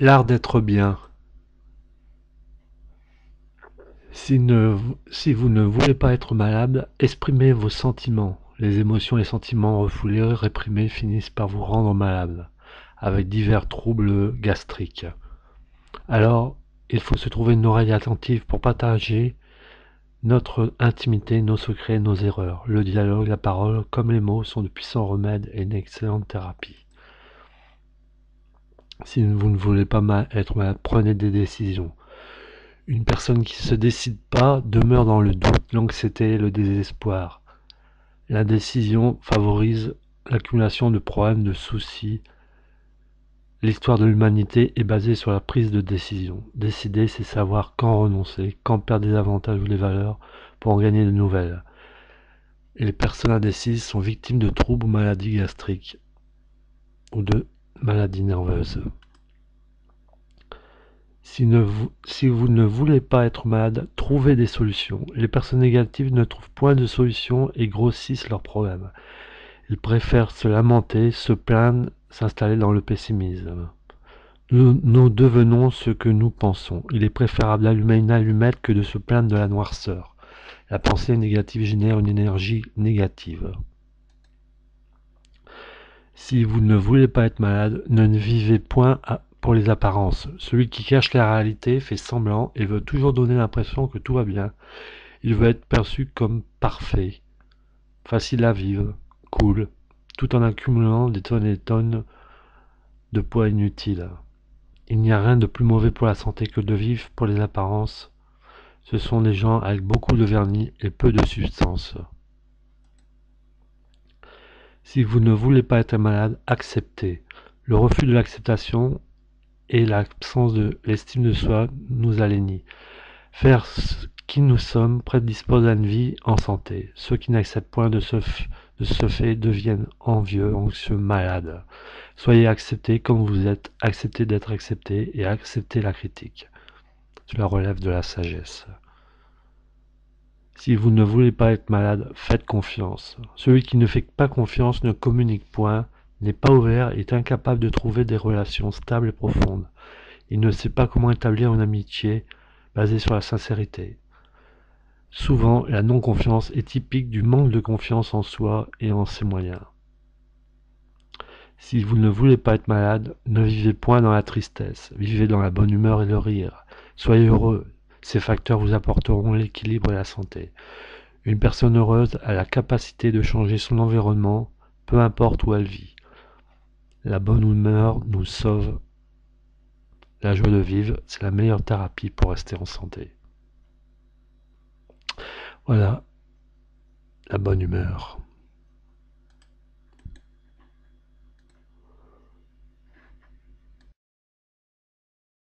L'art d'être bien. Si vous ne voulez pas être malade, exprimez vos sentiments. Les émotions et sentiments refoulés, réprimés finissent par vous rendre malade, avec divers troubles gastriques. Alors, il faut se trouver une oreille attentive pour partager notre intimité, nos secrets, nos erreurs. Le dialogue, la parole, comme les mots, sont de puissants remèdes et une excellente thérapie. Si vous ne voulez pas être malade, prenez des décisions. Une personne qui ne se décide pas demeure dans le doute, l'anxiété et le désespoir. L'indécision favorise l'accumulation de problèmes, de soucis. L'histoire de l'humanité est basée sur la prise de décision. Décider, c'est savoir quand renoncer, quand perdre des avantages ou des valeurs pour en gagner de nouvelles. Et les personnes indécises sont victimes de troubles ou maladies gastriques ou de maladies nerveuses. Si vous ne voulez pas être malade, trouvez des solutions. Les personnes négatives ne trouvent point de solution et grossissent leurs problèmes. Ils préfèrent se lamenter, se plaindre, s'installer dans le pessimisme. Nous devenons ce que nous pensons. Il est préférable d'allumer une allumette que de se plaindre de la noirceur. La pensée négative génère une énergie négative. Si vous ne voulez pas être malade, ne vivez point pour les apparences. Celui qui cache la réalité fait semblant et veut toujours donner l'impression que tout va bien. Il veut être perçu comme parfait, facile à vivre, cool, tout en accumulant des tonnes et des tonnes de poids inutiles. Il n'y a rien de plus mauvais pour la santé que de vivre pour les apparences. Ce sont des gens avec beaucoup de vernis et peu de substance. Si vous ne voulez pas être malade, acceptez. Le refus de l'acceptation et l'absence de l'estime de soi nous aliénent. Faire ce qui nous sommes prédispose à une vie en santé. Ceux qui n'acceptent point de ce fait deviennent envieux, anxieux, malades. Soyez acceptés comme vous êtes, acceptez d'être accepté et acceptez la critique. Cela relève de la sagesse. Si vous ne voulez pas être malade, faites confiance. Celui qui ne fait pas confiance ne communique point, n'est pas ouvert et est incapable de trouver des relations stables et profondes. Il ne sait pas comment établir une amitié basée sur la sincérité. Souvent, la non-confiance est typique du manque de confiance en soi et en ses moyens. Si vous ne voulez pas être malade, ne vivez point dans la tristesse, vivez dans la bonne humeur et le rire. Soyez heureux, ces facteurs vous apporteront l'équilibre et la santé. Une personne heureuse a la capacité de changer son environnement, peu importe où elle vit. La bonne humeur nous sauve. La joie de vivre, c'est la meilleure thérapie pour rester en santé. Voilà, la bonne humeur.